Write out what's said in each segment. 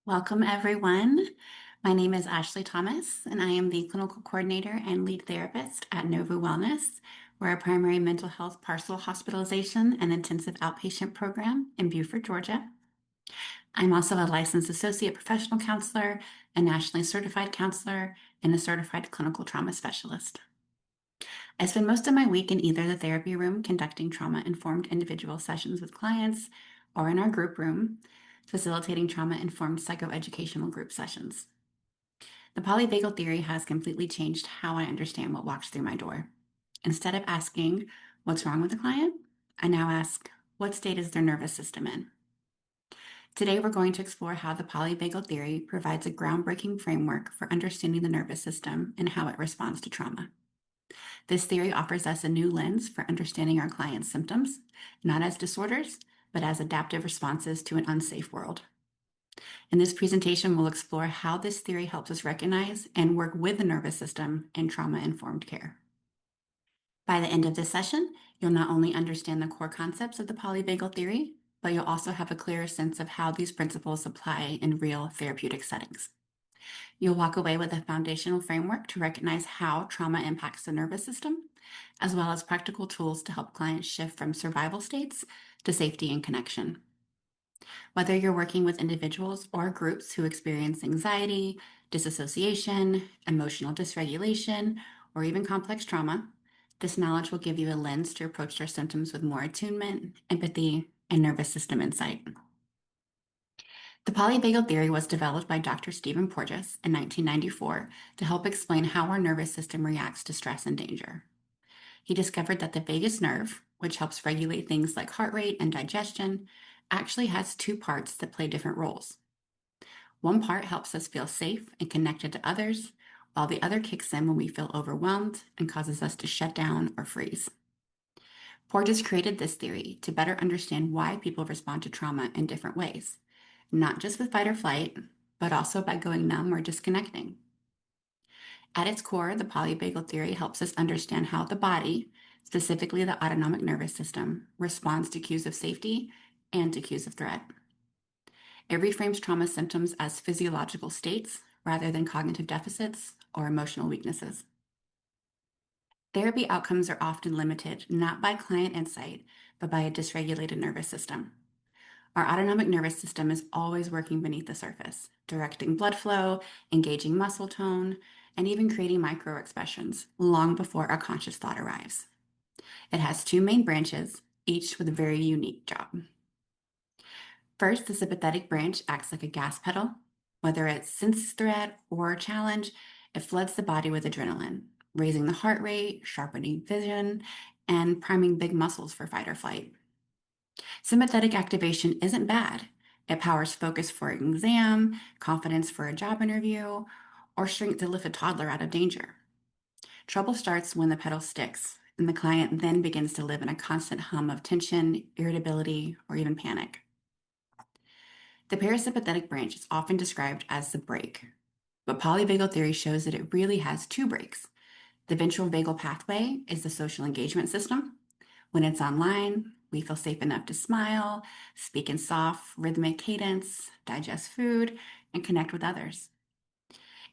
Welcome, everyone. My name is Ashley Thomas, and I am the clinical coordinator and lead therapist at Novu Wellness. We're a primary mental health partial hospitalization and intensive outpatient program in Beaufort, Georgia. I'm also a licensed associate professional counselor, a nationally certified counselor, and a certified clinical trauma specialist. I spend most of my week in either the therapy room conducting trauma-informed individual sessions with clients or in our group room facilitating trauma-informed psychoeducational group sessions. The polyvagal theory has completely changed how I understand what walks through my door. Instead of asking, what's wrong with the client? I now ask, what state is their nervous system in? Today, we're going to explore how the polyvagal theory provides a groundbreaking framework for understanding the nervous system and how it responds to trauma. This theory offers us a new lens for understanding our clients' symptoms, not as disorders, but as adaptive responses to an unsafe world. In this presentation, we'll explore how this theory helps us recognize and work with the nervous system in trauma-informed care. By the end of this session, you'll not only understand the core concepts of the polyvagal theory, but you'll also have a clearer sense of how these principles apply in real therapeutic settings. You'll walk away with a foundational framework to recognize how trauma impacts the nervous system, as well as practical tools to help clients shift from survival states to safety and connection. Whether you're working with individuals or groups who experience anxiety, disassociation, emotional dysregulation, or even complex trauma, this knowledge will give you a lens to approach their symptoms with more attunement, empathy, and nervous system insight. The polyvagal theory was developed by Dr. Stephen Porges in 1994 to help explain how our nervous system reacts to stress and danger. He discovered that the vagus nerve, which helps regulate things like heart rate and digestion, actually has two parts that play different roles. One part helps us feel safe and connected to others, while the other kicks in when we feel overwhelmed and causes us to shut down or freeze. Porges created this theory to better understand why people respond to trauma in different ways, not just with fight or flight, but also by going numb or disconnecting. At its core, the polyvagal theory helps us understand how the body, specifically the autonomic nervous system, responds to cues of safety and to cues of threat. It reframes trauma symptoms as physiological states rather than cognitive deficits or emotional weaknesses. Therapy outcomes are often limited not by client insight, but by a dysregulated nervous system. Our autonomic nervous system is always working beneath the surface, directing blood flow, engaging muscle tone, and even creating microexpressions long before our conscious thought arrives. It has two main branches, each with a very unique job. First, the sympathetic branch acts like a gas pedal. Whether it senses threat or challenge, it floods the body with adrenaline, raising the heart rate, sharpening vision, and priming big muscles for fight or flight. Sympathetic activation isn't bad. It powers focus for an exam, confidence for a job interview, or strength to lift a toddler out of danger. Trouble starts when the pedal sticks, and the client then begins to live in a constant hum of tension, irritability, or even panic. The parasympathetic branch is often described as the brake, but polyvagal theory shows that it really has two brakes. The ventral vagal pathway is the social engagement system. When it's online, we feel safe enough to smile, speak in soft, rhythmic cadence, digest food, and connect with others.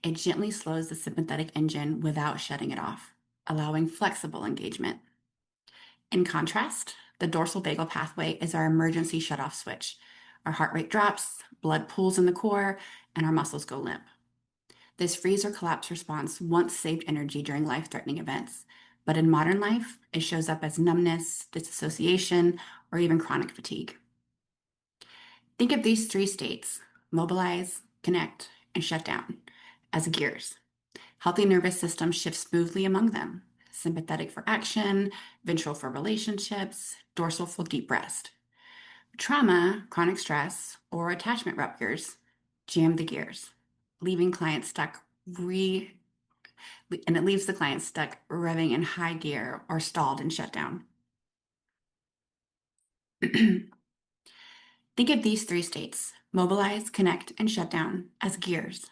It gently slows the sympathetic engine without shutting it off, allowing flexible engagement. In contrast, the dorsal vagal pathway is our emergency shutoff switch. Our heart rate drops, blood pools in the core, and our muscles go limp. This freeze or collapse response once saved energy during life-threatening events, but in modern life, it shows up as numbness, disassociation, or even chronic fatigue. Think of these three states, mobilize, connect, and shut down, as gears. Healthy nervous systems shift smoothly among them. Sympathetic for action, ventral for relationships, dorsal for deep rest. Trauma, chronic stress, or attachment ruptures jam the gears, leaving clients stuck and it leaves the client stuck revving in high gear or stalled and shut down. Think of these three states, mobilize, connect, and shut down, as gears.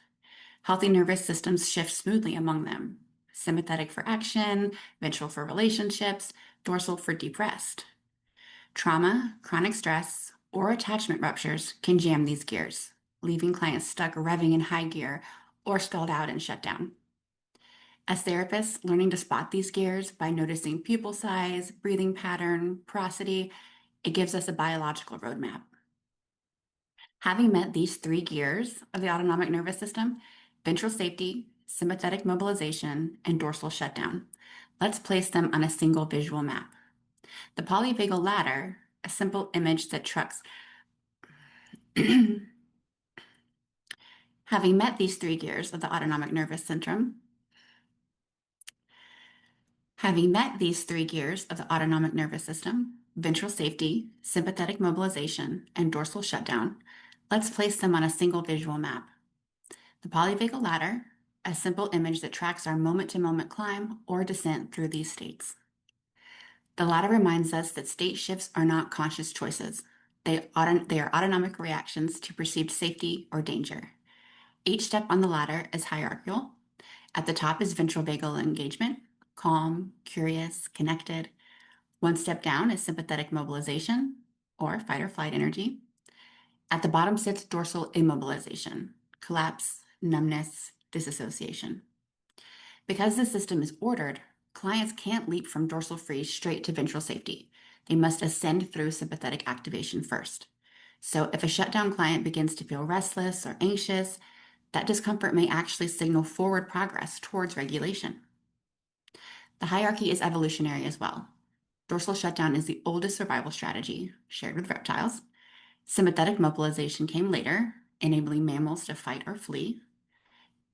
Healthy nervous systems shift smoothly among them. Sympathetic for action, ventral for relationships, dorsal for deep rest. Trauma, chronic stress, or attachment ruptures can jam these gears, leaving clients stuck revving in high gear or stalled out and shut down. As therapists, learning to spot these gears by noticing pupil size, breathing pattern, porosity, it gives us a biological roadmap. Having met these three gears of the autonomic nervous system, ventral safety, sympathetic mobilization, and dorsal shutdown, let's place them on a single visual map. The polyvagal ladder, a simple image that tracks. Having met these three gears of the autonomic nervous system, ventral safety, sympathetic mobilization, and dorsal shutdown, let's place them on a single visual map. The polyvagal ladder, a simple image that tracks our moment-to-moment climb or descent through these states. The ladder reminds us that state shifts are not conscious choices. They are autonomic reactions to perceived safety or danger. Each step on the ladder is hierarchical. At the top is ventral vagal engagement, calm, curious, connected. One step down is sympathetic mobilization, or fight or flight energy. At the bottom sits dorsal immobilization, collapse, numbness, disassociation. Because the system is ordered, clients can't leap from dorsal freeze straight to ventral safety. They must ascend through sympathetic activation first. So if a shutdown client begins to feel restless or anxious, that discomfort may actually signal forward progress towards regulation. The hierarchy is evolutionary as well. Dorsal shutdown is the oldest survival strategy, shared with reptiles. Sympathetic mobilization came later, enabling mammals to fight or flee.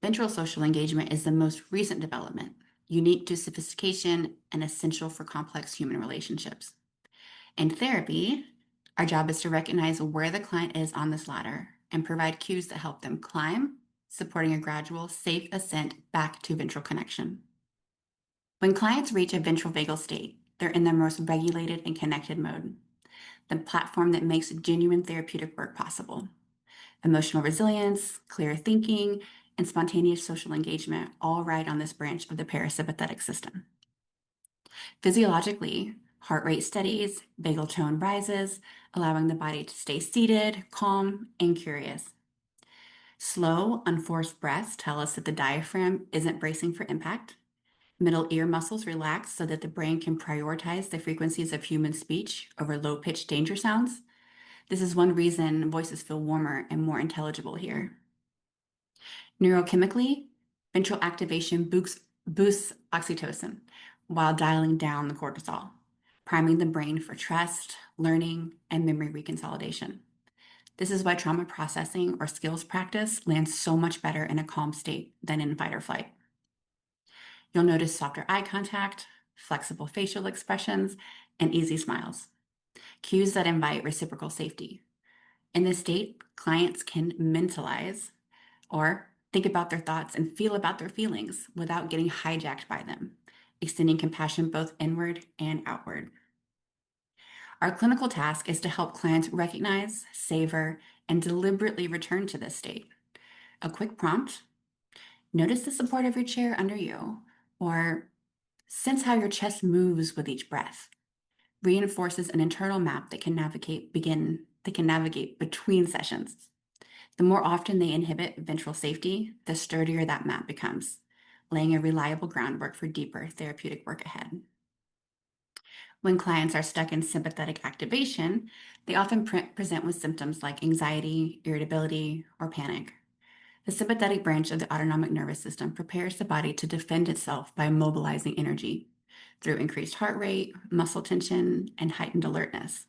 Ventral social engagement is the most recent development, unique to sophistication and essential for complex human relationships. In therapy, our job is to recognize where the client is on this ladder and provide cues that help them climb, supporting a gradual, safe ascent back to ventral connection. When clients reach a ventral vagal state, they're in their most regulated and connected mode, the platform that makes genuine therapeutic work possible. Emotional resilience, clear thinking, and spontaneous social engagement all ride on this branch of the parasympathetic system. Physiologically, heart rate steadies, vagal tone rises, allowing the body to stay seated, calm, and curious. Slow, unforced breaths tell us that the diaphragm isn't bracing for impact. Middle ear muscles relax so that the brain can prioritize the frequencies of human speech over low-pitched danger sounds. This is one reason voices feel warmer and more intelligible here. Neurochemically, ventral activation boosts oxytocin while dialing down the cortisol, priming the brain for trust, learning, and memory reconsolidation. This is why trauma processing or skills practice lands so much better in a calm state than in fight or flight. You'll notice softer eye contact, flexible facial expressions, and easy smiles, cues that invite reciprocal safety. In this state, clients can mentalize or think about their thoughts and feel about their feelings without getting hijacked by them, extending compassion both inward and outward. Our clinical task is to help clients recognize, savor, and deliberately return to this state. A quick prompt: notice the support of your chair under you, or sense how your chest moves with each breath, reinforces an internal map that can navigate between sessions. The more often they inhibit ventral safety, the sturdier that map becomes, laying a reliable groundwork for deeper therapeutic work ahead. When clients are stuck in sympathetic activation, they often present with symptoms like anxiety, irritability, or panic. The sympathetic branch of the autonomic nervous system prepares the body to defend itself by mobilizing energy through increased heart rate, muscle tension, and heightened alertness.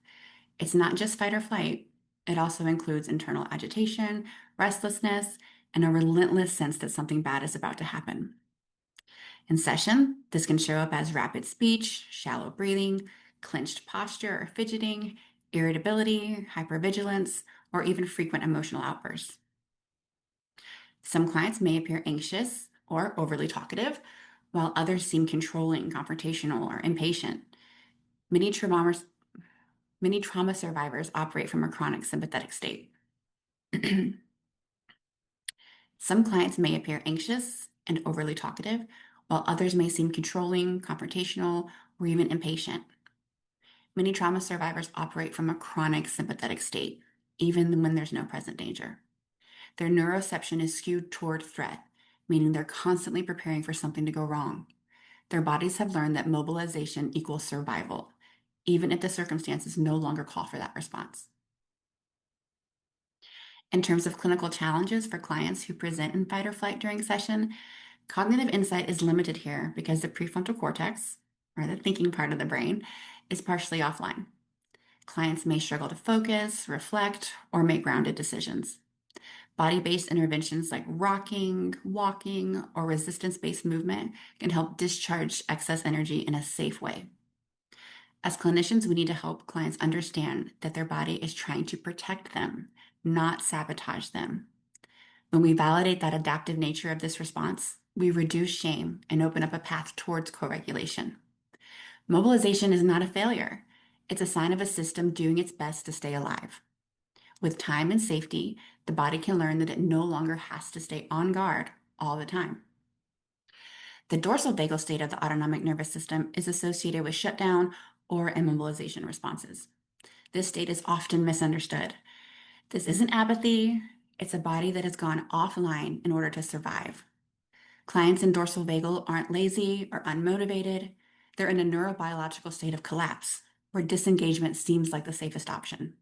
It's not just fight or flight. It also includes internal agitation, restlessness, and a relentless sense that something bad is about to happen. In session, this can show up as rapid speech, shallow breathing, clenched posture or fidgeting, irritability, hypervigilance, or even frequent emotional outbursts. Some clients may appear anxious or overly talkative, while others seem controlling, confrontational, or impatient. Many trauma survivors operate from a chronic sympathetic state. Some clients may appear anxious and overly talkative, while others may seem controlling, confrontational, or even impatient. Many trauma survivors operate from a chronic sympathetic state, even when there's no present danger. Their neuroception is skewed toward threat, meaning they're constantly preparing for something to go wrong. Their bodies have learned that mobilization equals survival, even if the circumstances no longer call for that response. In terms of clinical challenges for clients who present in fight or flight during session, cognitive insight is limited here because the prefrontal cortex, or the thinking part of the brain, is partially offline. Clients may struggle to focus, reflect, or make grounded decisions. Body-based interventions like rocking, walking, or resistance-based movement can help discharge excess energy in a safe way. As clinicians, we need to help clients understand that their body is trying to protect them, not sabotage them. When we validate that adaptive nature of this response, we reduce shame and open up a path towards co-regulation. Mobilization is not a failure. It's a sign of a system doing its best to stay alive. With time and safety, the body can learn that it no longer has to stay on guard all the time. The dorsal vagal state of the autonomic nervous system is associated with shutdown or immobilization responses. This state is often misunderstood. This isn't apathy, it's a body that has gone offline in order to survive. Clients in dorsal vagal aren't lazy or unmotivated. They're in a neurobiological state of collapse, where disengagement seems like the safest option.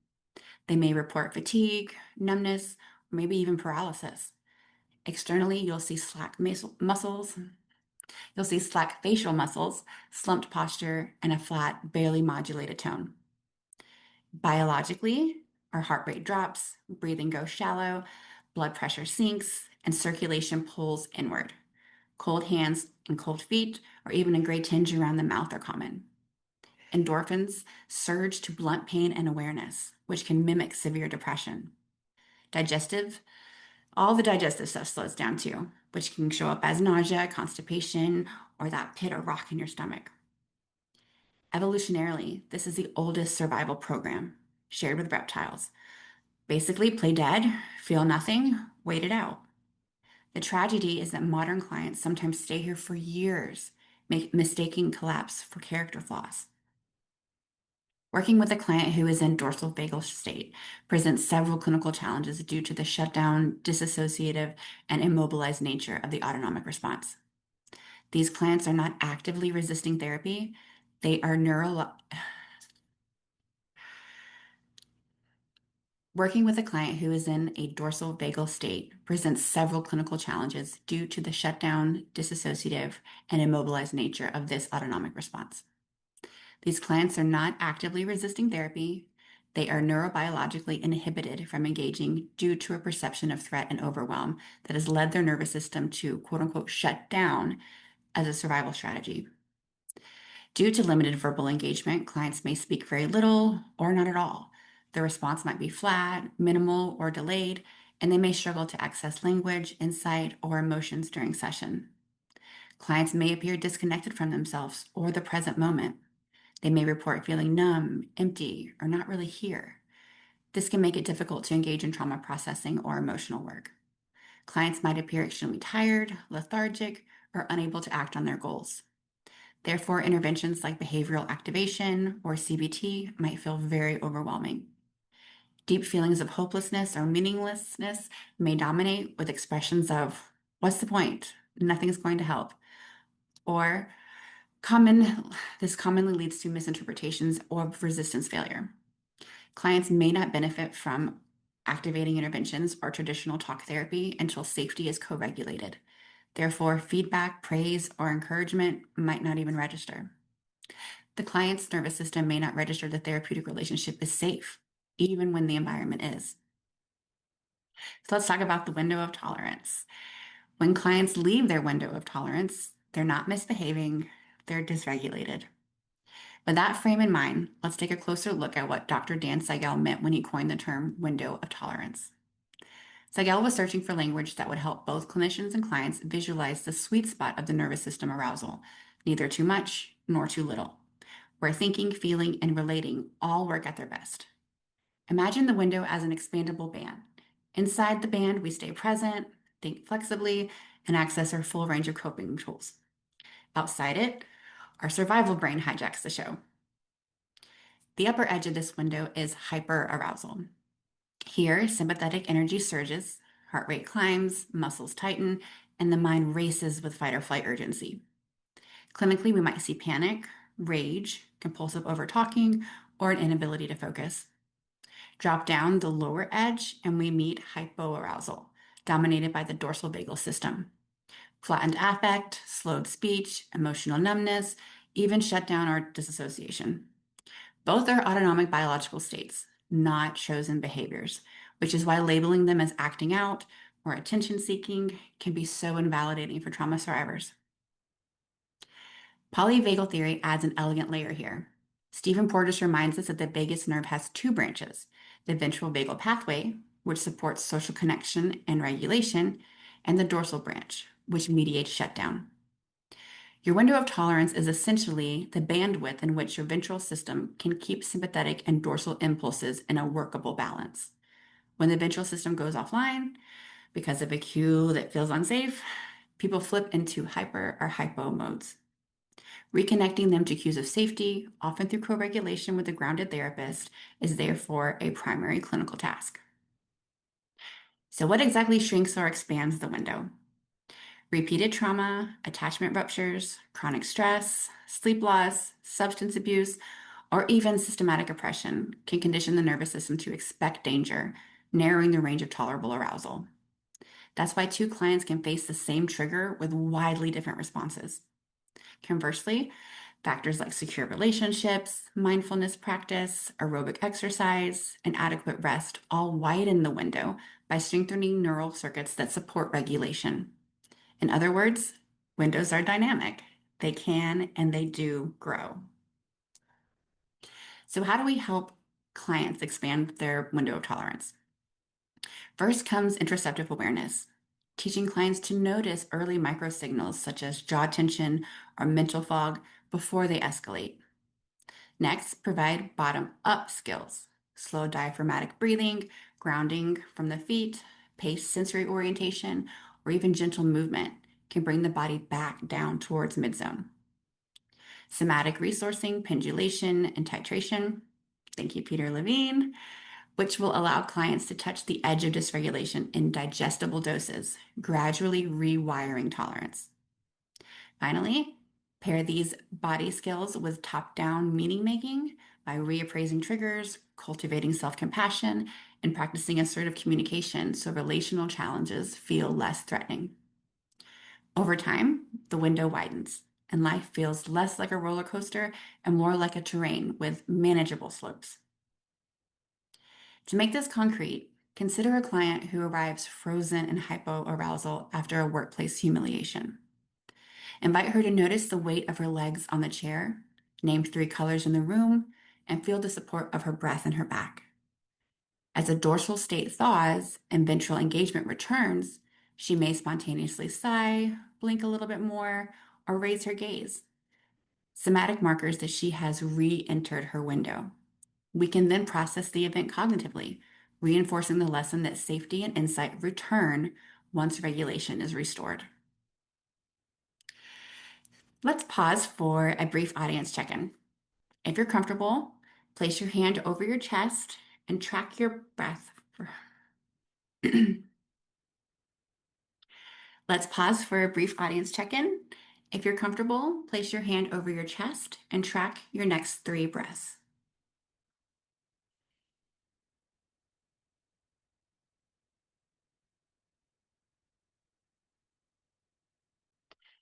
They may report fatigue, numbness, or maybe even paralysis. Externally, you'll see slack muscles, you'll see slack facial muscles, slumped posture, and a flat, barely modulated tone. Biologically, our heart rate drops, breathing goes shallow, blood pressure sinks, and circulation pulls inward. Cold hands and cold feet, or even a gray tinge around the mouth are common. Endorphins surge to blunt pain and awareness, which can mimic severe depression. All the digestive stuff slows down too, which can show up as nausea, constipation, or that pit or rock in your stomach. Evolutionarily, this is the oldest survival program, shared with reptiles. Basically, play dead, feel nothing, wait it out. The tragedy is that modern clients sometimes stay here for years, mistaking collapse for character flaws. Working with a client who is in dorsal vagal state presents several clinical challenges due to the shutdown, disassociative, and immobilized nature of the autonomic response. These clients are not actively resisting therapy. They are Working with a client who is in a dorsal vagal state presents several clinical challenges due to the shutdown, disassociative, and immobilized nature of this autonomic response. These clients are not actively resisting therapy. They are neurobiologically inhibited from engaging due to a perception of threat and overwhelm that has led their nervous system to quote unquote shut down as a survival strategy. Due to limited verbal engagement, clients may speak very little or not at all. The response might be flat, minimal, or delayed, and they may struggle to access language, insight, or emotions during session. Clients may appear disconnected from themselves or the present moment. They may report feeling numb, empty, or not really here. This can make it difficult to engage in trauma processing or emotional work. Clients might appear extremely tired, lethargic, or unable to act on their goals. Therefore, interventions like behavioral activation or CBT might feel very overwhelming. Deep feelings of hopelessness or meaninglessness may dominate with expressions of, "What's the point? Nothing's going to help." Or this commonly leads to misinterpretations or resistance failure. Clients may not benefit from activating interventions or traditional talk therapy until safety is co-regulated. Therefore, feedback, praise, or encouragement might not even register. The client's nervous system may not register the therapeutic relationship is safe, even when the environment is. So let's talk about the window of tolerance. When clients leave their window of tolerance, they're not misbehaving, they're dysregulated. With that frame in mind, let's take a closer look at what Dr. Dan Siegel meant when he coined the term window of tolerance. Siegel was searching for language that would help both clinicians and clients visualize the sweet spot of the nervous system arousal, neither too much nor too little, where thinking, feeling, and relating all work at their best. Imagine the window as an expandable band. Inside the band, we stay present, think flexibly, and access our full range of coping tools. Outside it, our survival brain hijacks the show. The upper edge of this window is hyperarousal. Here, sympathetic energy surges, heart rate climbs, muscles tighten, and the mind races with fight or flight urgency. Clinically, we might see panic, rage, compulsive overtalking, or an inability to focus. Drop down the lower edge, and we meet hypoarousal, dominated by the dorsal vagal system. Flattened affect, slowed speech, emotional numbness, even shutdown or disassociation. Both are autonomic biological states, not chosen behaviors, which is why labeling them as acting out or attention seeking can be so invalidating for trauma survivors. Polyvagal theory adds an elegant layer here. Stephen Porges reminds us that the vagus nerve has two branches, the ventral vagal pathway, which supports social connection and regulation, and the dorsal branch, which mediates shutdown. Your window of tolerance is essentially the bandwidth in which your ventral system can keep sympathetic and dorsal impulses in a workable balance. When the ventral system goes offline because of a cue that feels unsafe, people flip into hyper or hypo modes. Reconnecting them to cues of safety, often through co-regulation with a grounded therapist, is therefore a primary clinical task. So what exactly shrinks or expands the window? Repeated trauma, attachment ruptures, chronic stress, sleep loss, substance abuse, or even systematic oppression can condition the nervous system to expect danger, narrowing the range of tolerable arousal. That's why two clients can face the same trigger with widely different responses. Conversely, factors like secure relationships, mindfulness practice, aerobic exercise, and adequate rest all widen the window by strengthening neural circuits that support regulation. In other words, windows are dynamic. They can and they do grow. So how do we help clients expand their window of tolerance? First comes interoceptive awareness, teaching clients to notice early microsignals such as jaw tension or mental fog before they escalate. Next, provide bottom-up skills, slow diaphragmatic breathing, grounding from the feet, paced sensory orientation, or even gentle movement can bring the body back down towards midzone. Somatic resourcing, pendulation, and titration. Thank you, Peter Levine, which will allow clients to touch the edge of dysregulation in digestible doses, gradually rewiring tolerance. Finally, pair these body skills with top-down meaning making by reappraising triggers, cultivating self-compassion, and practicing assertive communication so relational challenges feel less threatening. Over time, the window widens and life feels less like a roller coaster and more like a terrain with manageable slopes. To make this concrete, consider a client who arrives frozen in hypoarousal after a workplace humiliation. Invite her to notice the weight of her legs on the chair, name 3 colors in the room, and feel the support of her breath in her back. As the dorsal state thaws and ventral engagement returns, she may spontaneously sigh, blink a little bit more, or raise her gaze. Somatic markers that she has re-entered her window. We can then process the event cognitively, reinforcing the lesson that safety and insight return once regulation is restored. Let's pause for a brief audience check-in. If you're comfortable, place your hand over your chest and track your breath. Let's pause for a brief audience check-in. If you're comfortable, place your hand over your chest and track your next 3 breaths.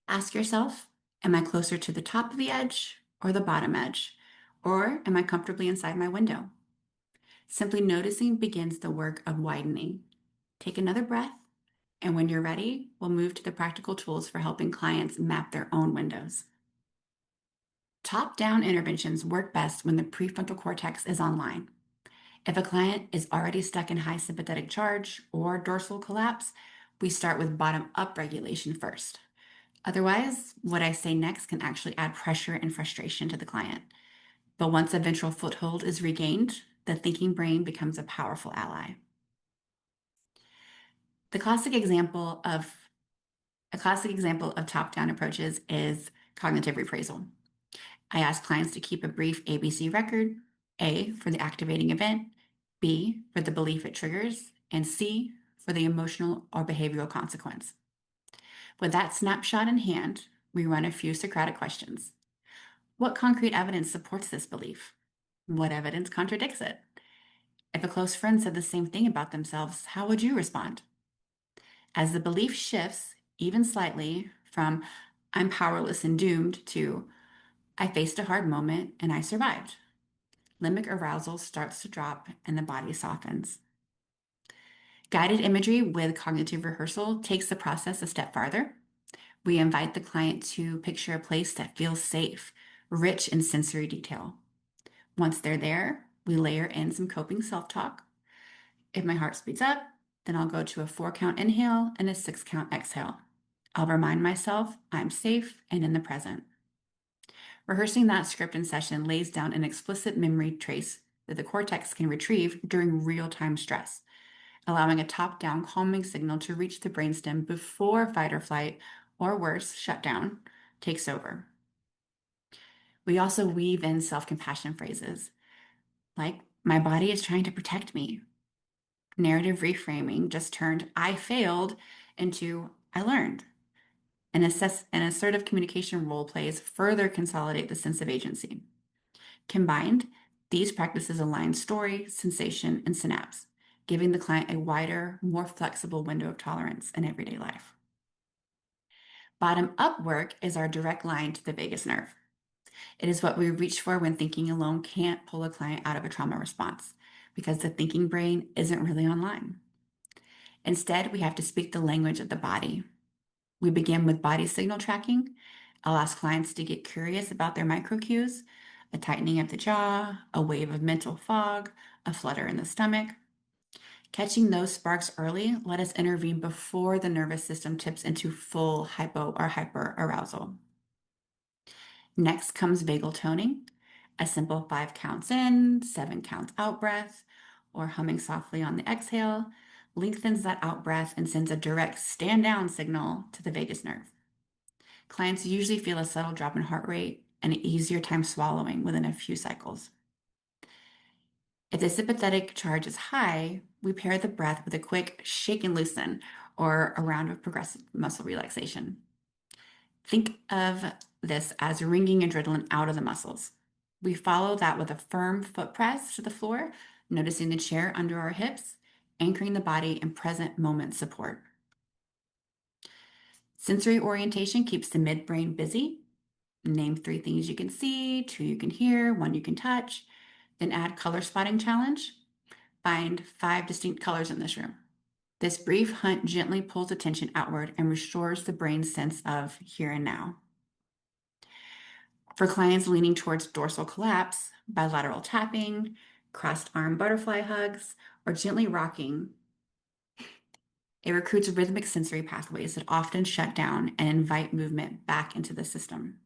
Ask yourself, am I closer to the top of the edge or the bottom edge? Or am I comfortably inside my window? Simply noticing begins the work of widening. Take another breath, and when you're ready, we'll move to the practical tools for helping clients map their own windows. Top-down interventions work best when the prefrontal cortex is online. If a client is already stuck in high sympathetic charge or dorsal collapse, we start with bottom-up regulation first. Otherwise, what I say next can actually add pressure and frustration to the client. But once a ventral foothold is regained, the thinking brain becomes a powerful ally. A classic example of top-down approaches is cognitive reappraisal. I ask clients to keep a brief ABC record, A for the activating event, B for the belief it triggers, and C for the emotional or behavioral consequence. With that snapshot in hand, we run a few Socratic questions. What concrete evidence supports this belief? What evidence contradicts it? If a close friend said the same thing about themselves, how would you respond? As the belief shifts, even slightly, from I'm powerless and doomed to I faced a hard moment and I survived, limbic arousal starts to drop and the body softens. Guided imagery with cognitive rehearsal takes the process a step farther. We invite the client to picture a place that feels safe, rich in sensory detail. Once they're there, we layer in some coping self-talk. If my heart speeds up, then I'll go to a 4-count inhale and a 6-count exhale. I'll remind myself I'm safe and in the present. Rehearsing that script in session lays down an explicit memory trace that the cortex can retrieve during real-time stress, allowing a top-down calming signal to reach the brainstem before fight or flight, or worse, shutdown, takes over. We also weave in self-compassion phrases like, my body is trying to protect me. Narrative reframing just turned I failed into I learned. And assertive communication role plays further consolidate the sense of agency. Combined, these practices align story, sensation, and synapse, giving the client a wider, more flexible window of tolerance in everyday life. Bottom-up work is our direct line to the vagus nerve. It is what we reach for when thinking alone can't pull a client out of a trauma response, because the thinking brain isn't really online. Instead, we have to speak the language of the body. We begin with body signal tracking. I'll ask clients to get curious about their micro cues, a tightening of the jaw, a wave of mental fog, a flutter in the stomach. Catching those sparks early let us intervene before the nervous system tips into full hypo or hyper arousal. Next comes vagal toning, a simple 5 counts in, 7 counts out breath, or humming softly on the exhale, lengthens that out breath and sends a direct stand down signal to the vagus nerve. Clients usually feel a subtle drop in heart rate and an easier time swallowing within a few cycles. If the sympathetic charge is high, we pair the breath with a quick shake and loosen or a round of progressive muscle relaxation. Think of this as wringing adrenaline out of the muscles. We follow that with a firm foot press to the floor, noticing the chair under our hips, anchoring the body in present moment support. Sensory orientation keeps the midbrain busy. Name 3 things you can see, 2 you can hear, 1 you can touch. Then add color spotting challenge. Find 5 distinct colors in this room. This brief hunt gently pulls attention outward and restores the brain's sense of here and now. For clients leaning towards dorsal collapse, bilateral tapping, crossed arm butterfly hugs, or gently rocking, it recruits rhythmic sensory pathways that often shut down and invite movement back into the system.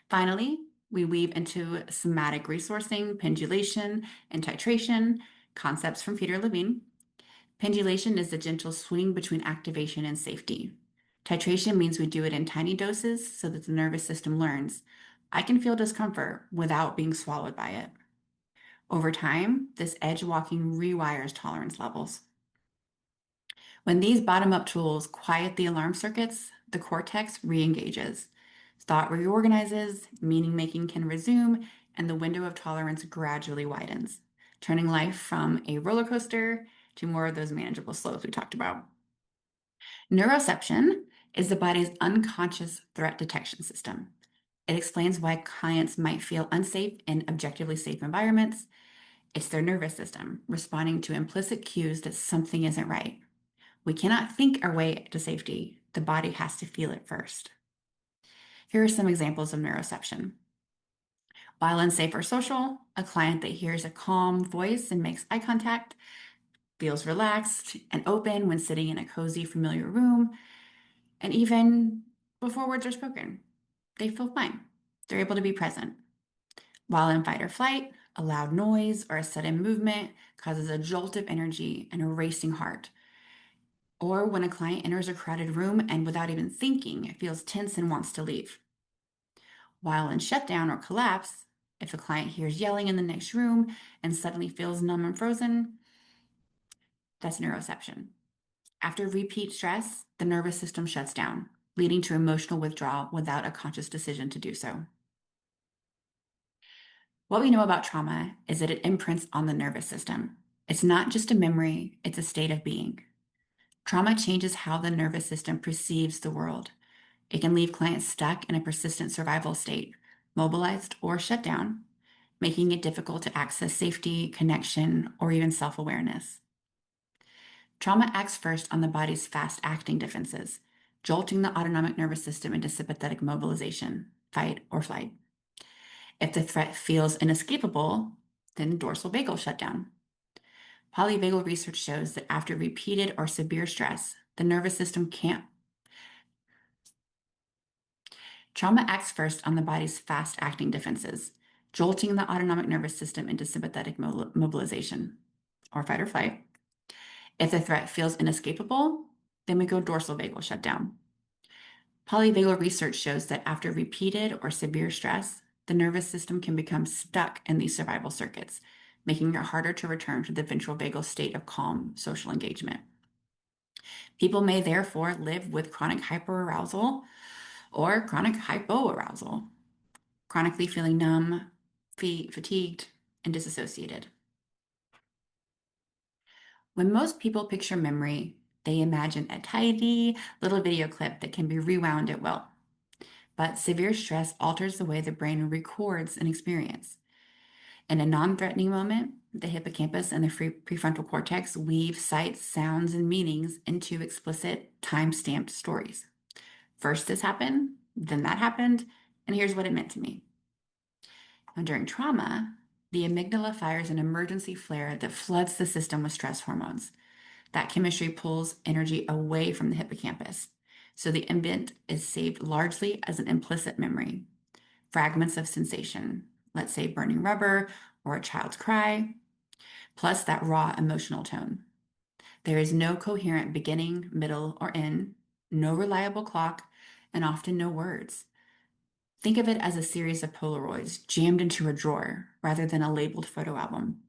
Finally, we weave into somatic resourcing, pendulation, and titration, concepts from Peter Levine. Pendulation is the gentle swing between activation and safety. Titration means we do it in tiny doses so that the nervous system learns, I can feel discomfort without being swallowed by it. Over time, this edge walking rewires tolerance levels. When these bottom-up tools quiet the alarm circuits, the cortex re-engages. Thought reorganizes, meaning-making can resume, and the window of tolerance gradually widens, turning life from a roller coaster to more of those manageable slopes we talked about. Neuroception is the body's unconscious threat detection system. It explains why clients might feel unsafe in objectively safe environments. It's their nervous system responding to implicit cues that something isn't right. We cannot think our way to safety. The body has to feel it first. Here are some examples of neuroception. While in safe or social, a client that hears a calm voice and makes eye contact feels relaxed and open when sitting in a cozy, familiar room, and even before words are spoken, they feel fine. They're able to be present. While in fight or flight, a loud noise or a sudden movement causes a jolt of energy and a racing heart. Or when a client enters a crowded room and without even thinking, it feels tense and wants to leave. While in shutdown or collapse, if a client hears yelling in the next room and suddenly feels numb and frozen, That's neuroception. After repeat stress, the nervous system shuts down, leading to emotional withdrawal without a conscious decision to do so. What we know about trauma is that it imprints on the nervous system. It's not just a memory, it's a state of being. Trauma changes how the nervous system perceives the world. It can leave clients stuck in a persistent survival state, mobilized or shut down, making it difficult to access safety, connection, or even self-awareness. Trauma acts first on the body's fast-acting defenses, jolting the autonomic nervous system into sympathetic mobilization, fight or flight. If the threat feels inescapable, then dorsal vagal shutdown. Polyvagal research shows that after repeated or severe stress, the nervous system can't. Trauma acts first on the body's fast-acting defenses, jolting the autonomic nervous system into sympathetic mobilization, or fight or flight. If the threat feels inescapable, then we go dorsal vagal shutdown. Polyvagal research shows that after repeated or severe stress, the nervous system can become stuck in these survival circuits, making it harder to return to the ventral vagal state of calm social engagement. People may therefore live with chronic hyperarousal or chronic hypoarousal, chronically feeling numb, fatigued, and disassociated. When most people picture memory, they imagine a tidy little video clip that can be rewound at will. But severe stress alters the way the brain records an experience. In a non-threatening moment, the hippocampus and the prefrontal cortex weave sights, sounds, and meanings into explicit, time-stamped stories. First this happened, then that happened, and here's what it meant to me. Now, during trauma, the amygdala fires an emergency flare that floods the system with stress hormones. That chemistry pulls energy away from the hippocampus. So the event is saved largely as an implicit memory. Fragments of sensation, let's say burning rubber or a child's cry, plus that raw emotional tone. There is no coherent beginning, middle, or end, no reliable clock, and often no words. Think of it as a series of Polaroids jammed into a drawer rather than a labeled photo album.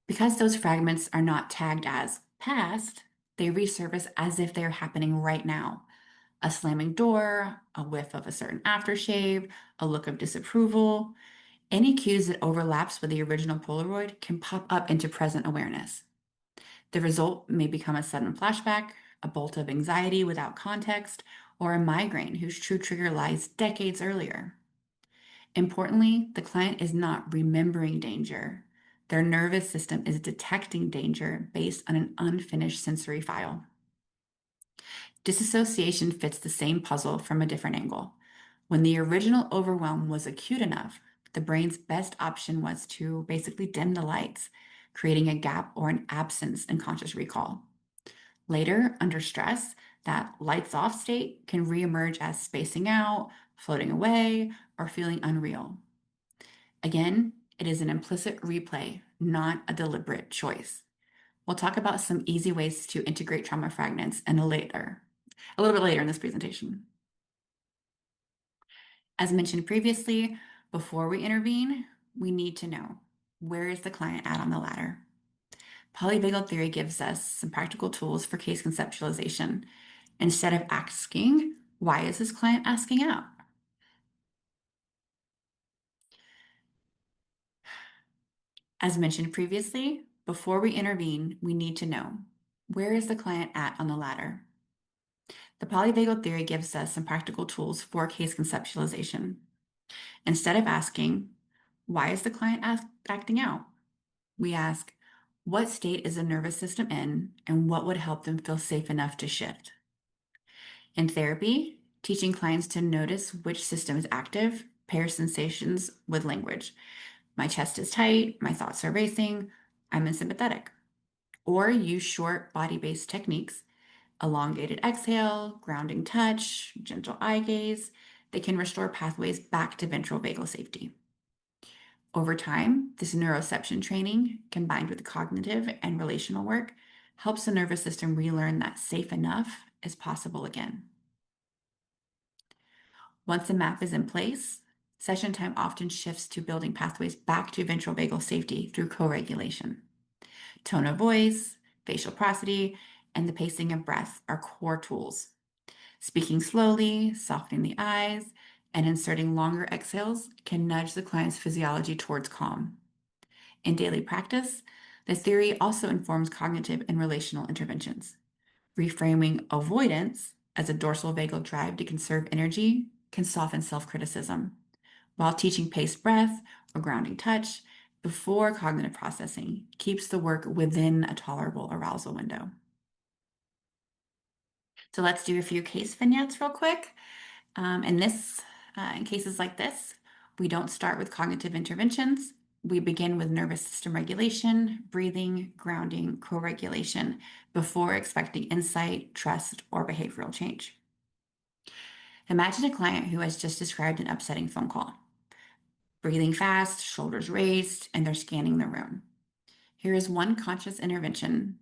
Because those fragments are not tagged as past, they resurface as if they're happening right now. A slamming door, a whiff of a certain aftershave, a look of disapproval. Any cues that overlaps with the original Polaroid can pop up into present awareness. The result may become a sudden flashback, a bolt of anxiety without context, or a migraine whose true trigger lies decades earlier. Importantly, the client is not remembering danger. Their nervous system is detecting danger based on an unfinished sensory file. Disassociation fits the same puzzle from a different angle. When the original overwhelm was acute enough, the brain's best option was to basically dim the lights, creating a gap or an absence in conscious recall. Later, under stress, that lights off state can reemerge as spacing out, floating away, or feeling unreal. Again, it is an implicit replay, not a deliberate choice. We'll talk about some easy ways to integrate trauma fragments a little bit later in this presentation. As mentioned previously, before we intervene, we need to know, where is the client at on the ladder? Polyvagal theory gives us some practical tools for case conceptualization. Instead of asking, why is this client asking out? As mentioned previously, before we intervene, we need to know, where is the client at on the ladder? The polyvagal theory gives us some practical tools for case conceptualization. Instead of asking, why is the client acting out? We ask, what state is the nervous system in, and what would help them feel safe enough to shift? In therapy, teaching clients to notice which system is active pairs sensations with language. My chest is tight, my thoughts are racing, I'm sympathetic. Or use short body-based techniques, elongated exhale, grounding touch, gentle eye gaze. They can restore pathways back to ventral vagal safety. Over time, this neuroception training, combined with cognitive and relational work, helps the nervous system relearn that safe enough is possible again. Once the map is in place, session time often shifts to building pathways back to ventral vagal safety through co-regulation. Tone of voice, facial prosody, and the pacing of breath are core tools. Speaking slowly, softening the eyes, and inserting longer exhales can nudge the client's physiology towards calm. In daily practice, the theory also informs cognitive and relational interventions. Reframing avoidance as a dorsal vagal drive to conserve energy can soften self criticism, while teaching paced breath or grounding touch before cognitive processing keeps the work within a tolerable arousal window. So let's do a few case vignettes real quick. In cases like this, we don't start with cognitive interventions. We begin with nervous system regulation, breathing, grounding, co-regulation before expecting insight, trust, or behavioral change. Imagine a client who has just described an upsetting phone call. Breathing fast, shoulders raised, and they're scanning the room. Here is one conscious intervention.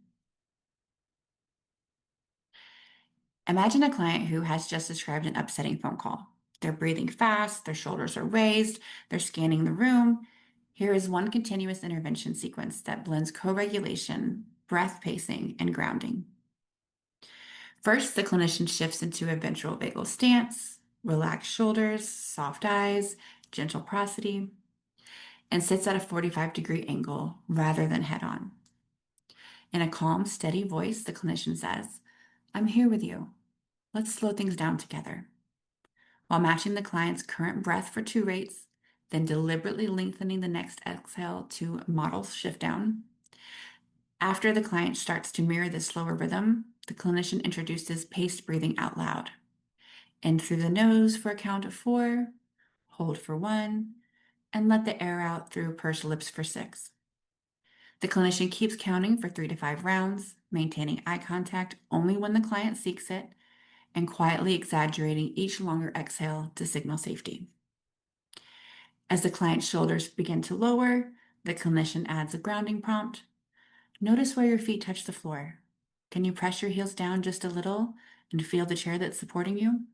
Imagine a client who has just described an upsetting phone call. They're breathing fast, their shoulders are raised, they're scanning the room. Here is one continuous intervention sequence that blends co-regulation, breath pacing, and grounding. First, the clinician shifts into a ventral vagal stance, relaxed shoulders, soft eyes, gentle prosody, and sits at a 45-degree angle rather than head on. In a calm, steady voice, the clinician says, "I'm here with you. Let's slow things down together," while matching the client's current breath for 2 rates, then deliberately lengthening the next exhale to model shift down. After the client starts to mirror this slower rhythm, the clinician introduces paced breathing out loud. In through the nose for a count of 4, hold for 1, and let the air out through pursed lips for 6. The clinician keeps counting for 3 to 5 rounds, maintaining eye contact only when the client seeks it, and quietly exaggerating each longer exhale to signal safety. As the client's shoulders begin to lower, the clinician adds a grounding prompt. Notice where your feet touch the floor. Can you press your heels down just a little and feel the chair that's supporting you?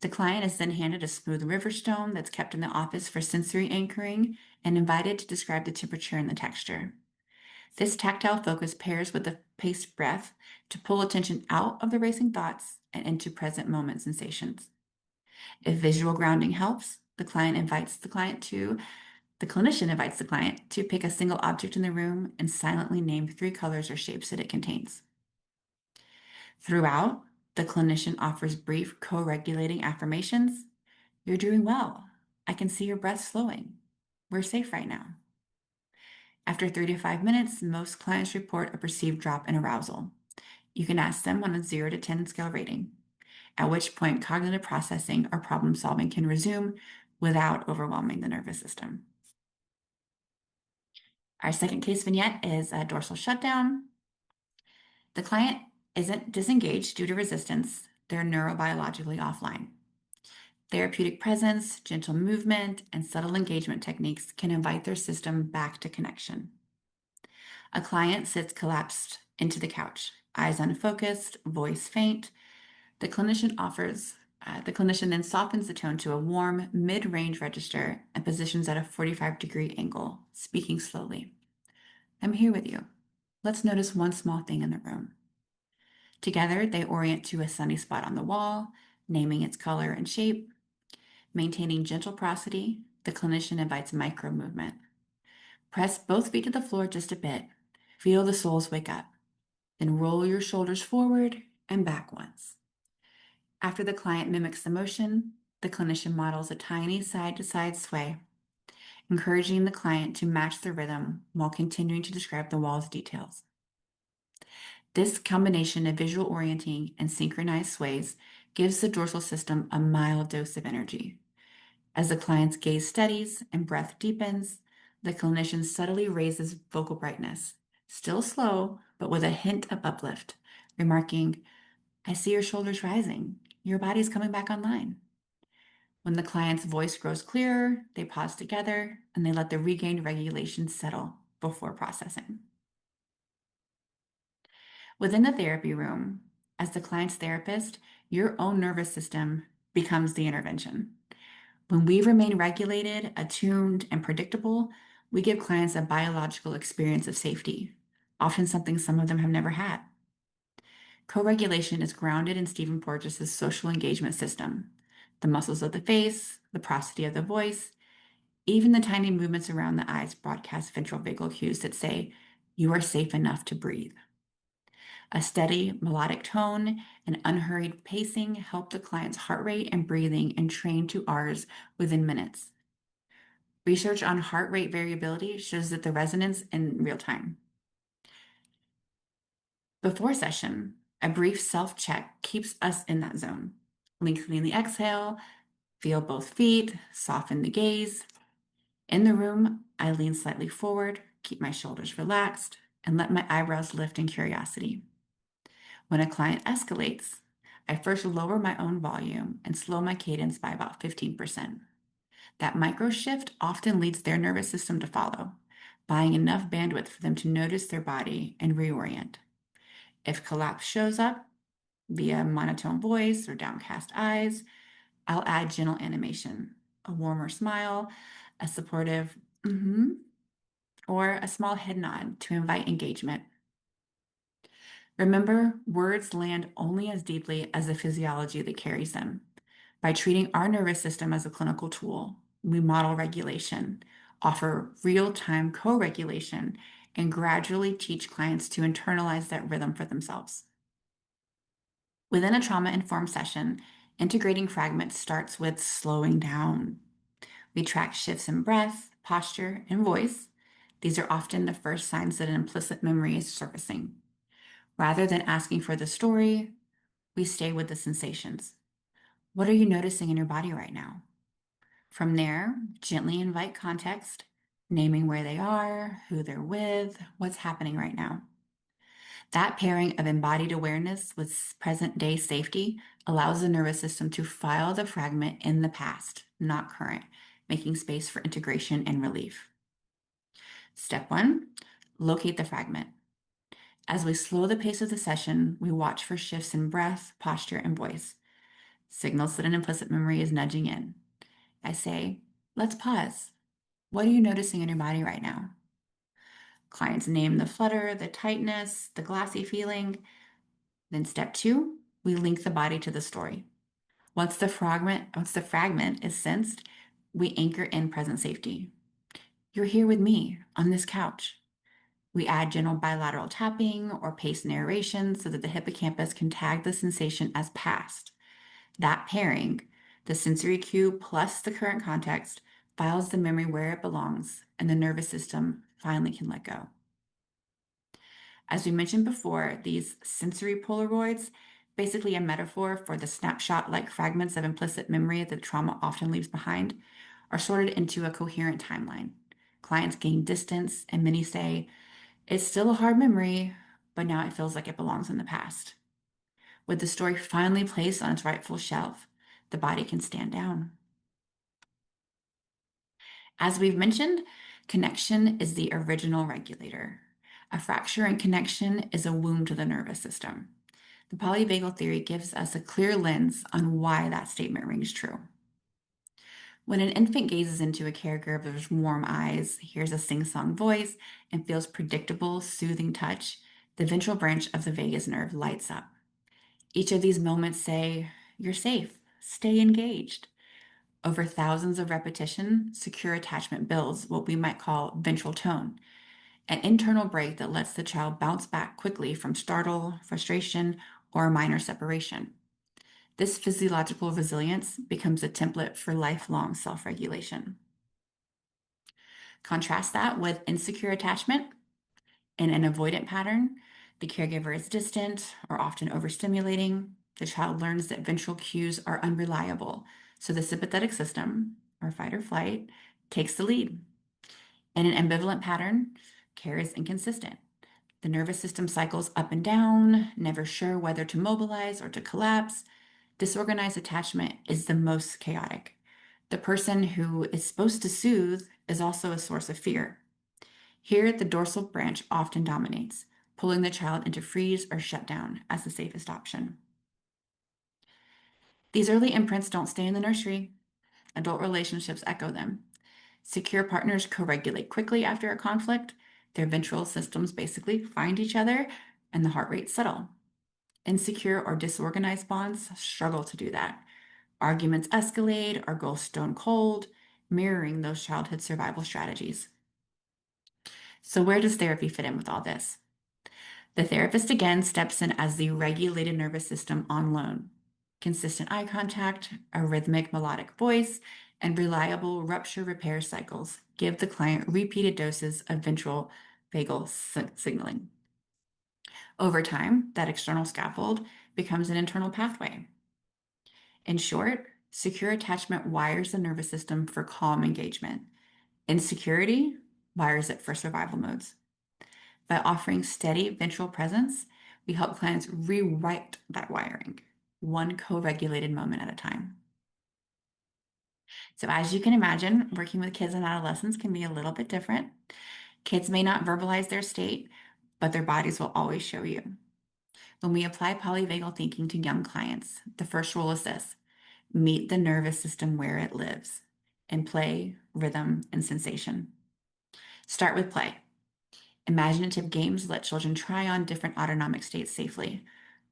The client is then handed a smooth river stone that's kept in the office for sensory anchoring and invited to describe the temperature and the texture. This tactile focus pairs with the paced breath to pull attention out of the racing thoughts and into present moment sensations. If visual grounding helps, the clinician invites the client to pick a single object in the room and silently name 3 colors or shapes that it contains. Throughout, the clinician offers brief co-regulating affirmations. "You're doing well. I can see your breath slowing. We're safe right now." After 3 to 5 minutes, most clients report a perceived drop in arousal. You can ask them on a 0 to 10 scale rating, at which point cognitive processing or problem solving can resume without overwhelming the nervous system. Our second case vignette is a dorsal shutdown. The client isn't disengaged due to resistance, they're neurobiologically offline. Therapeutic presence, gentle movement, and subtle engagement techniques can invite their system back to connection. A client sits collapsed into the couch, eyes unfocused, voice faint. The clinician then softens the tone to a warm, mid-range register and positions at a 45-degree angle, speaking slowly. "I'm here with you. Let's notice one small thing in the room." Together, they orient to a sunny spot on the wall, naming its color and shape. Maintaining gentle prosody, the clinician invites micro movement. Press both feet to the floor just a bit. Feel the soles wake up. Then roll your shoulders forward and back once. After the client mimics the motion, the clinician models a tiny side-to-side sway, encouraging the client to match the rhythm while continuing to describe the wall's details. This combination of visual orienting and synchronized sways gives the dorsal system a mild dose of energy. As the client's gaze steadies and breath deepens, the clinician subtly raises vocal brightness, still slow, but with a hint of uplift, remarking, "I see your shoulders rising. Your body's coming back online." When the client's voice grows clearer, they pause together and they let the regained regulation settle before processing. Within the therapy room, as the client's therapist, your own nervous system becomes the intervention. When we remain regulated, attuned, and predictable, we give clients a biological experience of safety, often something some of them have never had. Co-regulation is grounded in Stephen Porges' social engagement system. The muscles of the face, the prosody of the voice, even the tiny movements around the eyes broadcast ventral vagal cues that say, you are safe enough to breathe. A steady, melodic tone and unhurried pacing help the client's heart rate and breathing and train to ours within minutes. Research on heart rate variability shows that the resonance in real time. Before session, a brief self-check keeps us in that zone. Lengthening the exhale, feel both feet, soften the gaze. In the room, I lean slightly forward, keep my shoulders relaxed, and let my eyebrows lift in curiosity. When a client escalates, I first lower my own volume and slow my cadence by about 15%. That micro shift often leads their nervous system to follow, buying enough bandwidth for them to notice their body and reorient. If collapse shows up via monotone voice or downcast eyes, I'll add gentle animation, a warmer smile, a supportive or a small head nod to invite engagement. Remember, words land only as deeply as the physiology that carries them. By treating our nervous system as a clinical tool, we model regulation, offer real-time co-regulation, and gradually teach clients to internalize that rhythm for themselves. Within a trauma-informed session, integrating fragments starts with slowing down. We track shifts in breath, posture, and voice. These are often the first signs that an implicit memory is surfacing. Rather than asking for the story, we stay with the sensations. What are you noticing in your body right now? From there, gently invite context, naming where they are, who they're with, what's happening right now. That pairing of embodied awareness with present-day safety allows the nervous system to file the fragment in the past, not current, making space for integration and relief. Step 1, locate the fragment. As we slow the pace of the session, we watch for shifts in breath, posture, and voice, signals that an implicit memory is nudging in. I say, let's pause. What are you noticing in your body right now? Clients name the flutter, the tightness, the glassy feeling. Then step 2, we link the body to the story. Once the fragment is sensed, we anchor in present safety. You're here with me on this couch. We add gentle bilateral tapping or paced narration so that the hippocampus can tag the sensation as past. That pairing, the sensory cue plus the current context, files the memory where it belongs, and the nervous system finally can let go. As we mentioned before, these sensory Polaroids, basically a metaphor for the snapshot-like fragments of implicit memory that trauma often leaves behind, are sorted into a coherent timeline. Clients gain distance, and many say, it's still a hard memory, but now it feels like it belongs in the past. With the story finally placed on its rightful shelf, the body can stand down. As we've mentioned, connection is the original regulator. A fracture in connection is a wound to the nervous system. The polyvagal theory gives us a clear lens on why that statement rings true. When an infant gazes into a caregiver's warm eyes, hears a sing-song voice, and feels predictable, soothing touch, the ventral branch of the vagus nerve lights up. Each of these moments say, you're safe, stay engaged. Over thousands of repetition, secure attachment builds what we might call ventral tone, an internal brake that lets the child bounce back quickly from startle, frustration, or a minor separation. This physiological resilience becomes a template for lifelong self-regulation. Contrast that with insecure attachment. In an avoidant pattern, the caregiver is distant or often overstimulating. The child learns that ventral cues are unreliable, so the sympathetic system, or fight or flight, takes the lead. In an ambivalent pattern, care is inconsistent. The nervous system cycles up and down, never sure whether to mobilize or to collapse. Disorganized attachment is the most chaotic. The person who is supposed to soothe is also a source of fear. Here, the dorsal branch often dominates, pulling the child into freeze or shut down as the safest option. These early imprints don't stay in the nursery. Adult relationships echo them. Secure partners co-regulate quickly after a conflict. Their ventral systems basically find each other and the heart rates settle. Insecure or disorganized bonds struggle to do that. Arguments escalate or go stone cold, mirroring those childhood survival strategies. So, where does therapy fit in with all this? The therapist again steps in as the regulated nervous system on loan. Consistent eye contact, a rhythmic melodic voice, and reliable rupture repair cycles give the client repeated doses of ventral vagal signaling. Over time, that external scaffold becomes an internal pathway. In short, secure attachment wires the nervous system for calm engagement. Insecurity wires it for survival modes. By offering steady ventral presence, we help clients rewrite that wiring, one co-regulated moment at a time. So as you can imagine, working with kids and adolescents can be a little bit different. Kids may not verbalize their state, but their bodies will always show you. When we apply polyvagal thinking to young clients, the first rule is this: meet the nervous system where it lives in play, rhythm, and sensation. Start with play. Imaginative games let children try on different autonomic states safely.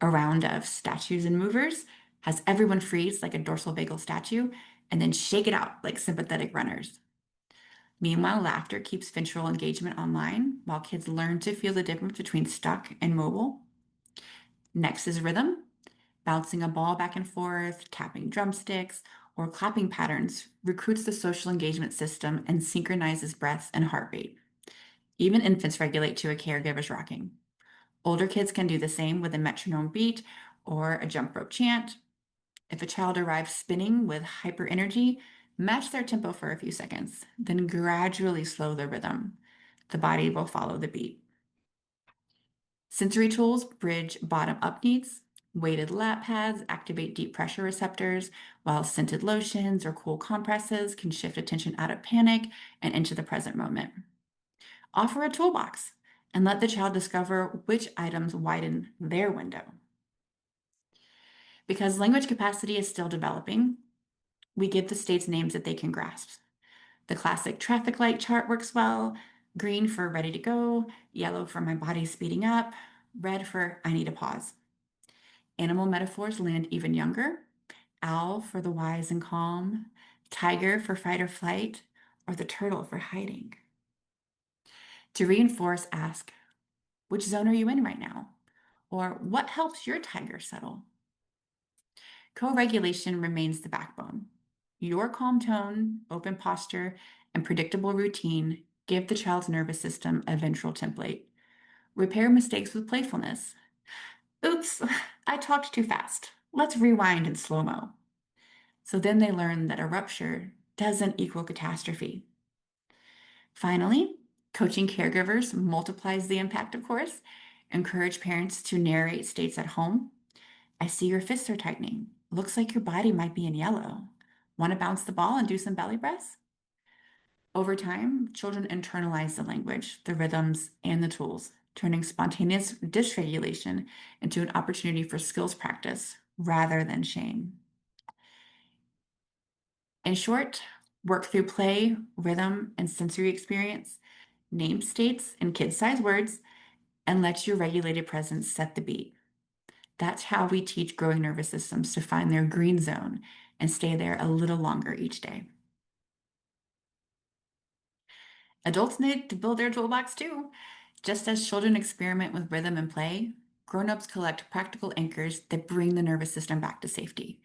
A round of statues and movers has everyone freeze like a dorsal vagal statue and then shake it out like sympathetic runners. Meanwhile, laughter keeps ventral engagement online while kids learn to feel the difference between stuck and mobile. Next is rhythm. Bouncing a ball back and forth, tapping drumsticks, or clapping patterns recruits the social engagement system and synchronizes breaths and heart rate. Even infants regulate to a caregiver's rocking. Older kids can do the same with a metronome beat or a jump rope chant. If a child arrives spinning with hyper energy, match their tempo for a few seconds, then gradually slow the rhythm. The body will follow the beat. Sensory tools bridge bottom-up needs. Weighted lap pads activate deep pressure receptors, while scented lotions or cool compresses can shift attention out of panic and into the present moment. Offer a toolbox and let the child discover which items widen their window. Because language capacity is still developing, we give the states names that they can grasp. The classic traffic light chart works well: green for ready to go, yellow for my body speeding up, red for I need a pause. Animal metaphors land even younger: owl for the wise and calm, tiger for fight or flight, or the turtle for hiding. To reinforce, ask, which zone are you in right now? Or what helps your tiger settle? Co-regulation remains the backbone. Your calm tone, open posture, and predictable routine give the child's nervous system a ventral template. Repair mistakes with playfulness. Oops, I talked too fast. Let's rewind in slow-mo. So then they learn that a rupture doesn't equal catastrophe. Finally, coaching caregivers multiplies the impact, of course. Encourage parents to narrate states at home. I see your fists are tightening. Looks like your body might be in yellow. Want to bounce the ball and do some belly breaths? Over time, children internalize the language, the rhythms, and the tools, turning spontaneous dysregulation into an opportunity for skills practice rather than shame. In short, work through play, rhythm, and sensory experience, name states in kid-sized words, and let your regulated presence set the beat. That's how we teach growing nervous systems to find their green zone and stay there a little longer each day. Adults need to build their toolbox too. Just as children experiment with rhythm and play, grown-ups collect practical anchors that bring the nervous system back to safety.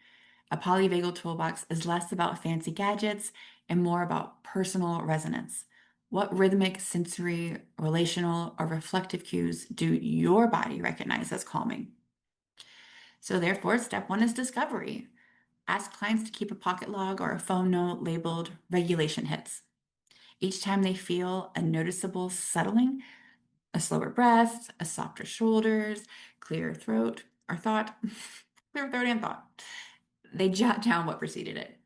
A polyvagal toolbox is less about fancy gadgets and more about personal resonance. What rhythmic, sensory, relational, or reflective cues do your body recognize as calming? So therefore, step one is discovery. Ask clients to keep a pocket log or a phone note labeled regulation hits. Each time they feel a noticeable settling, a slower breath, a softer shoulders, clearer throat, or thought, clear throat and thought, they jot down what preceded it.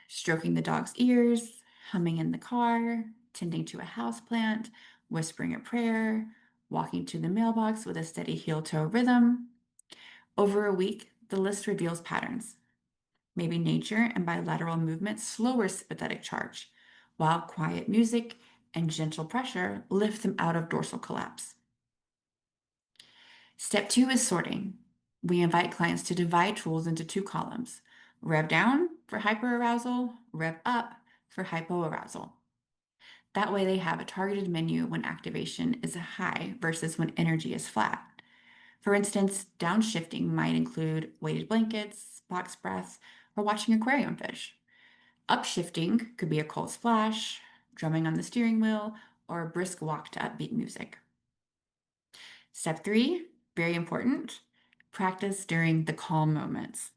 Stroking the dog's ears, humming in the car, tending to a houseplant, whispering a prayer, walking to the mailbox with a steady heel-toe rhythm. Over a week, the list reveals patterns. Maybe nature and bilateral movement slower sympathetic charge, while quiet music, and gentle pressure lift them out of dorsal collapse. Step 2 is sorting. We invite clients to divide tools into 2 columns: rev down for hyperarousal, rev up for hypoarousal. That way they have a targeted menu when activation is high versus when energy is flat. For instance, downshifting might include weighted blankets, box breaths, or watching aquarium fish. Upshifting could be a cold splash, drumming on the steering wheel, or a brisk walk to upbeat music. Step 3, very important, practice during the calm moments.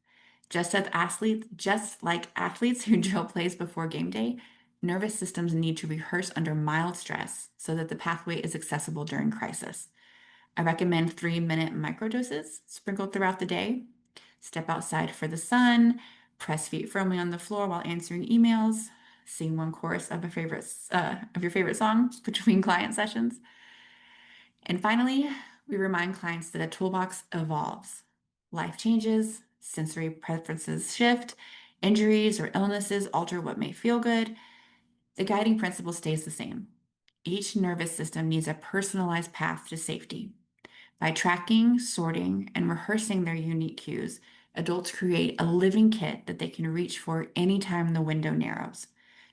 Just like athletes who drill plays before game day, nervous systems need to rehearse under mild stress so that the pathway is accessible during crisis. I recommend 3-minute microdoses sprinkled throughout the day. Step outside for the sun, press feet firmly on the floor while answering emails, sing one chorus of your favorite song between client sessions. And finally, we remind clients that a toolbox evolves. Life changes, sensory preferences shift, injuries or illnesses alter what may feel good. The guiding principle stays the same. Each nervous system needs a personalized path to safety. By tracking, sorting, and rehearsing their unique cues, adults create a living kit that they can reach for anytime the window narrows,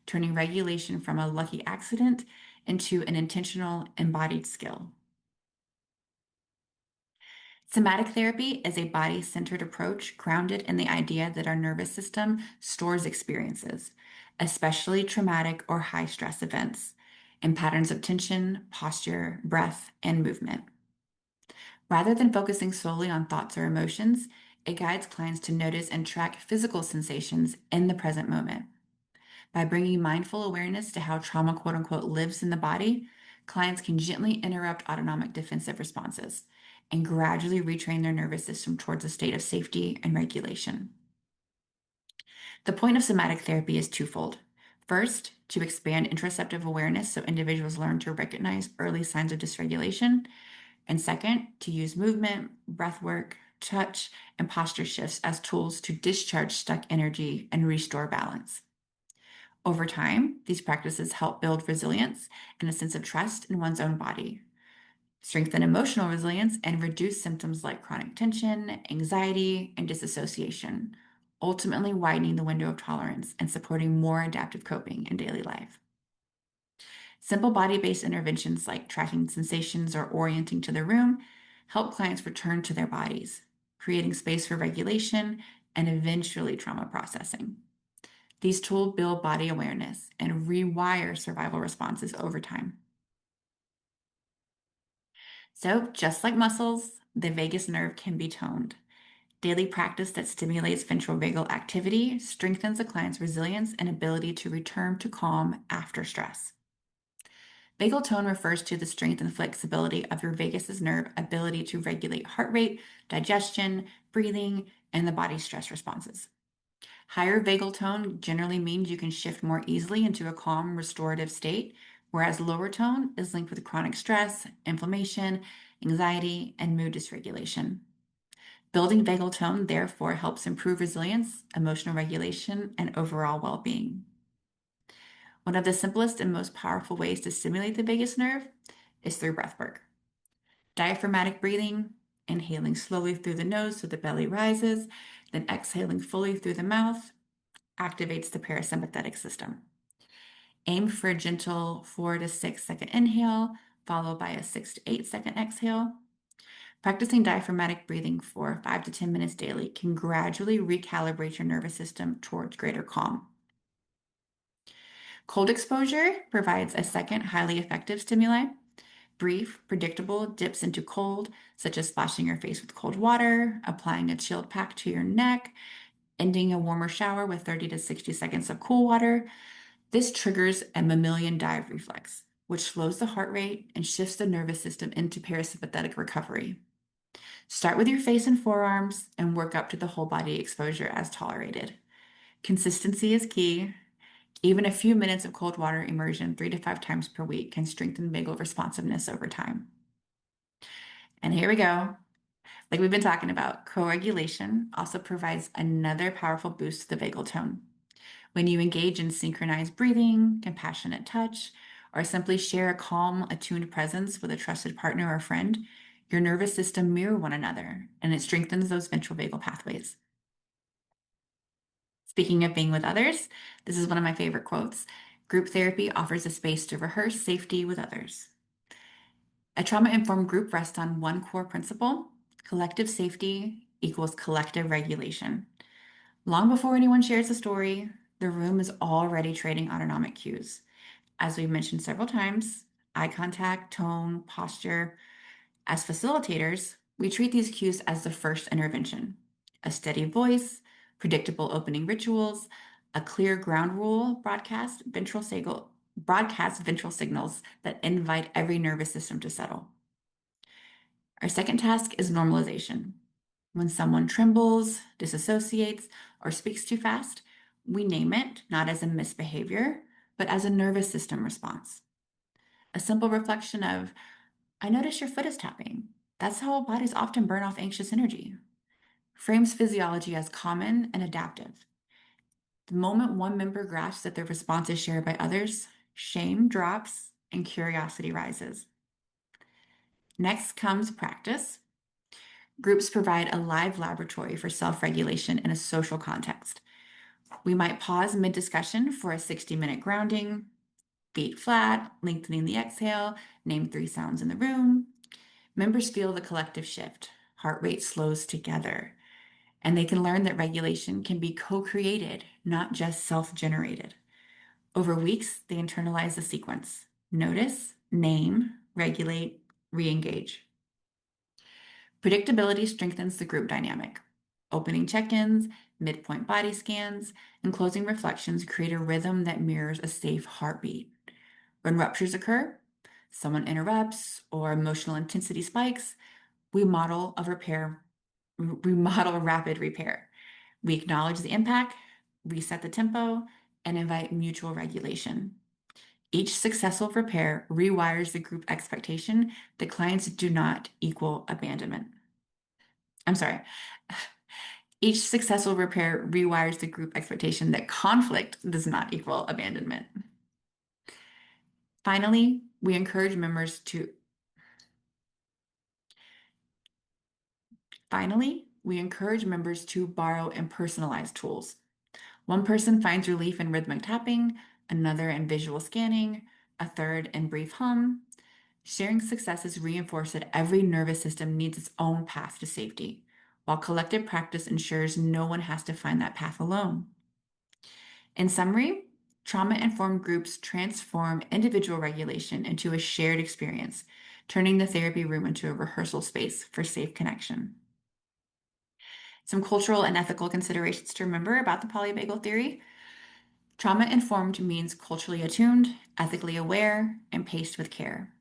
turning regulation from a lucky accident into an intentional, embodied skill. Somatic therapy is a body centered approach grounded in the idea that our nervous system stores experiences, especially traumatic or high stress events, in patterns of tension, posture, breath, and movement. Rather than focusing solely on thoughts or emotions, it guides clients to notice and track physical sensations in the present moment. By bringing mindful awareness to how trauma, quote unquote, lives in the body, clients can gently interrupt autonomic defensive responses and gradually retrain their nervous system towards a state of safety and regulation. The point of somatic therapy is twofold. First, to expand interoceptive awareness so individuals learn to recognize early signs of dysregulation. And second, to use movement, breath work, touch, and posture shifts as tools to discharge stuck energy and restore balance. Over time, these practices help build resilience and a sense of trust in one's own body, strengthen emotional resilience, and reduce symptoms like chronic tension, anxiety, and disassociation, ultimately widening the window of tolerance and supporting more adaptive coping in daily life. Simple body-based interventions like tracking sensations or orienting to the room help clients return to their bodies, creating space for regulation and eventually trauma processing. These tools build body awareness and rewire survival responses over time. So, just like muscles, the vagus nerve can be toned. Daily practice that stimulates ventrovagal activity strengthens a client's resilience and ability to return to calm after stress. Vagal tone refers to the strength and flexibility of your vagus's nerve ability to regulate heart rate, digestion, breathing, and the body's stress responses. Higher vagal tone generally means you can shift more easily into a calm, restorative state, whereas lower tone is linked with chronic stress, inflammation, anxiety, and mood dysregulation. Building vagal tone, therefore, helps improve resilience, emotional regulation, and overall well being. One of the simplest and most powerful ways to stimulate the vagus nerve is through breath work. Diaphragmatic breathing, inhaling slowly through the nose so the belly rises, then exhaling fully through the mouth, activates the parasympathetic system. Aim for a gentle 4 to 6 second inhale, followed by a 6 to 8 second exhale. Practicing diaphragmatic breathing for 5 to 10 minutes daily can gradually recalibrate your nervous system towards greater calm. Cold exposure provides a second highly effective stimuli. Brief, predictable dips into cold, such as splashing your face with cold water, applying a chilled pack to your neck, ending a warmer shower with 30 to 60 seconds of cool water. This triggers a mammalian dive reflex, which slows the heart rate and shifts the nervous system into parasympathetic recovery. Start with your face and forearms and work up to the whole body exposure as tolerated. Consistency is key. Even a few minutes of cold water immersion 3 to 5 times per week can strengthen vagal responsiveness over time. And here we go. Like we've been talking about, co-regulation also provides another powerful boost to the vagal tone. When you engage in synchronized breathing, compassionate touch, or simply share a calm, attuned presence with a trusted partner or friend, your nervous system mirror one another, and it strengthens those ventral vagal pathways. Speaking of being with others, this is one of my favorite quotes. Group therapy offers a space to rehearse safety with others. A trauma-informed group rests on one core principle: collective safety equals collective regulation. Long before anyone shares a story, the room is already trading autonomic cues. As we've mentioned several times, eye contact, tone, posture. As facilitators, we treat these cues as the first intervention. A steady voice, predictable opening rituals, a clear ground rule broadcast ventral signals that invite every nervous system to settle. Our second task is normalization. When someone trembles, disassociates, or speaks too fast, we name it not as a misbehavior, but as a nervous system response. A simple reflection of, I notice your foot is tapping. That's how bodies often burn off anxious energy. Frames physiology as common and adaptive. The moment one member grasps that their response is shared by others, shame drops and curiosity rises. Next comes practice. Groups provide a live laboratory for self-regulation in a social context. We might pause mid-discussion for a 60-minute grounding, feet flat, lengthening the exhale, name 3 sounds in the room. Members feel the collective shift. Heart rate slows together, and they can learn that regulation can be co-created, not just self-generated. Over weeks, they internalize the sequence: notice, name, regulate, re-engage. Predictability strengthens the group dynamic. Opening check-ins, midpoint body scans, and closing reflections create a rhythm that mirrors a safe heartbeat. When ruptures occur, someone interrupts, or emotional intensity spikes, we model rapid repair. We acknowledge the impact, reset the tempo, and invite mutual regulation. Each successful repair rewires the group expectation that clients do not equal abandonment. I'm sorry. Each successful repair rewires the group expectation that conflict does not equal abandonment. Finally, we encourage members to borrow and personalize tools. One person finds relief in rhythmic tapping, another in visual scanning, a third in brief hum. Sharing successes reinforce that every nervous system needs its own path to safety, while collective practice ensures no one has to find that path alone. In summary, trauma-informed groups transform individual regulation into a shared experience, turning the therapy room into a rehearsal space for safe connection. Some cultural and ethical considerations to remember about the polyvagal theory. Trauma-informed means culturally attuned, ethically aware, and paced with care.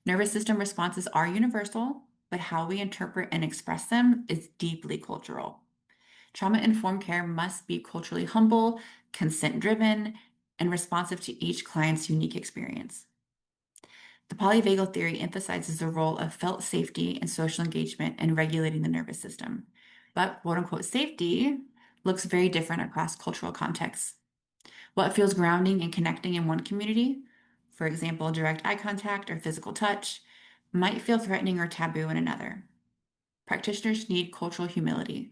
Nervous system responses are universal, but how we interpret and express them is deeply cultural. Trauma-informed care must be culturally humble, consent-driven, and responsive to each client's unique experience. The polyvagal theory emphasizes the role of felt safety and social engagement in regulating the nervous system. But quote-unquote safety looks very different across cultural contexts. What feels grounding and connecting in one community, for example, direct eye contact or physical touch, might feel threatening or taboo in another. Practitioners need cultural humility,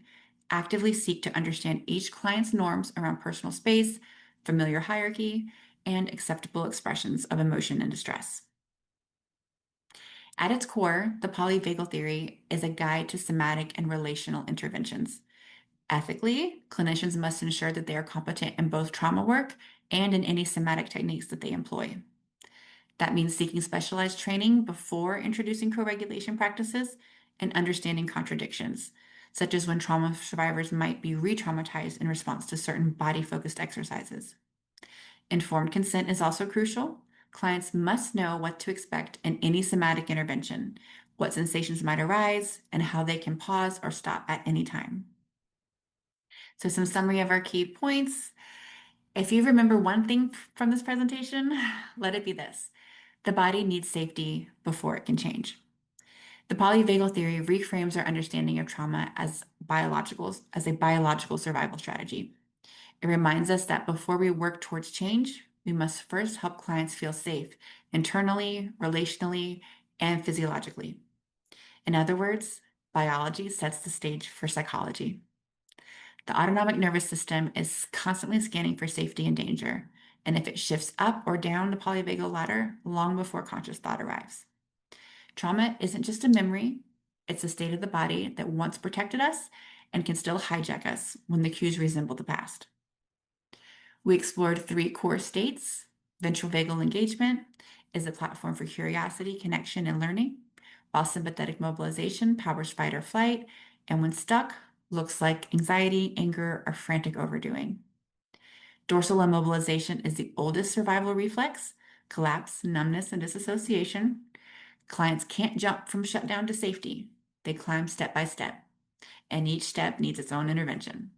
actively seek to understand each client's norms around personal space, familiar hierarchy, and acceptable expressions of emotion and distress. At its core, the polyvagal theory is a guide to somatic and relational interventions. Ethically, clinicians must ensure that they are competent in both trauma work and in any somatic techniques that they employ. That means seeking specialized training before introducing co-regulation practices and understanding contradictions, such as when trauma survivors might be re-traumatized in response to certain body-focused exercises. Informed consent is also crucial. Clients must know what to expect in any somatic intervention, what sensations might arise, and how they can pause or stop at any time. So some summary of our key points. If you remember one thing from this presentation, let it be this: the body needs safety before it can change. The polyvagal theory reframes our understanding of trauma as a biological survival strategy. It reminds us that before we work towards change, we must first help clients feel safe internally, relationally, and physiologically. In other words, biology sets the stage for psychology. The autonomic nervous system is constantly scanning for safety and danger, and if it shifts up or down the polyvagal ladder long before conscious thought arrives. Trauma isn't just a memory, it's a state of the body that once protected us and can still hijack us when the cues resemble the past. We explored 3 core states. Ventral vagal engagement is a platform for curiosity, connection, and learning, while sympathetic mobilization powers fight or flight, and when stuck, looks like anxiety, anger, or frantic overdoing. Dorsal immobilization is the oldest survival reflex, collapse, numbness, and disassociation. Clients can't jump from shutdown to safety. They climb step by step, and each step needs its own intervention.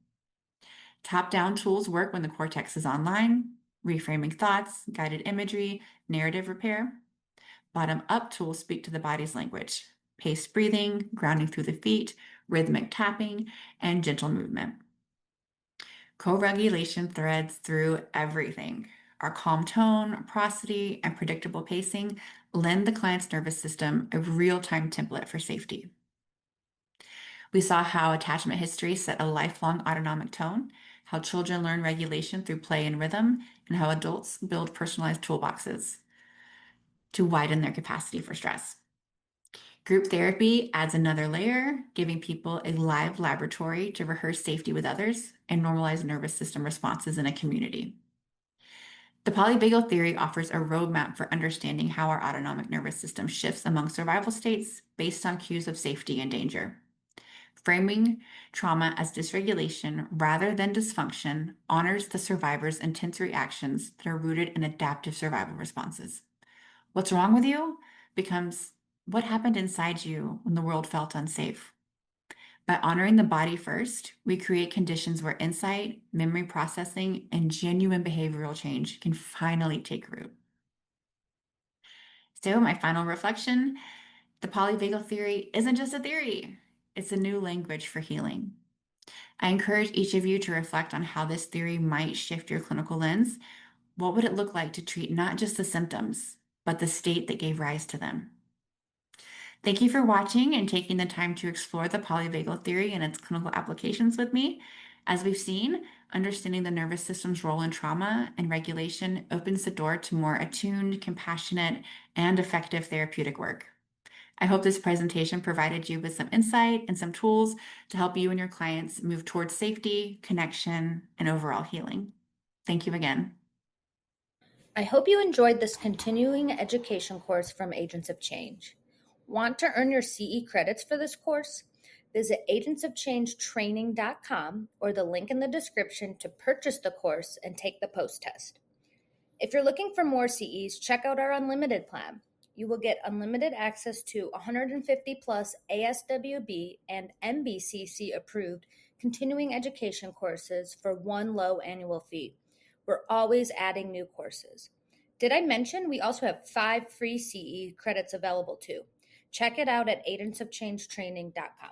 Top-down tools work when the cortex is online, reframing thoughts, guided imagery, narrative repair. Bottom-up tools speak to the body's language, paced breathing, grounding through the feet, rhythmic tapping, and gentle movement. Co-regulation threads through everything. Our calm tone, prosody, and predictable pacing lend the client's nervous system a real-time template for safety. We saw how attachment history set a lifelong autonomic tone, how children learn regulation through play and rhythm, and how adults build personalized toolboxes to widen their capacity for stress. Group therapy adds another layer, giving people a live laboratory to rehearse safety with others and normalize nervous system responses in a community. The polyvagal theory offers a roadmap for understanding how our autonomic nervous system shifts among survival states based on cues of safety and danger. Framing trauma as dysregulation rather than dysfunction honors the survivor's intense reactions that are rooted in adaptive survival responses. What's wrong with you becomes what happened inside you when the world felt unsafe. By honoring the body first, we create conditions where insight, memory processing, and genuine behavioral change can finally take root. So, my final reflection, the polyvagal theory isn't just a theory, it's a new language for healing. I encourage each of you to reflect on how this theory might shift your clinical lens. What would it look like to treat not just the symptoms, but the state that gave rise to them? Thank you for watching and taking the time to explore the polyvagal theory and its clinical applications with me. As we've seen, understanding the nervous system's role in trauma and regulation opens the door to more attuned, compassionate, and effective therapeutic work. I hope this presentation provided you with some insight and some tools to help you and your clients move towards safety, connection, and overall healing. Thank you again. I hope you enjoyed this continuing education course from Agents of Change. Want to earn your CE credits for this course? Visit agentsofchangetraining.com or the link in the description to purchase the course and take the post-test. If you're looking for more CEs, check out our unlimited plan. You will get unlimited access to 150 plus ASWB and NBCC approved continuing education courses for one low annual fee. We're always adding new courses. Did I mention we also have 5 free CE credits available too? Check it out at agentsofchangetraining.com.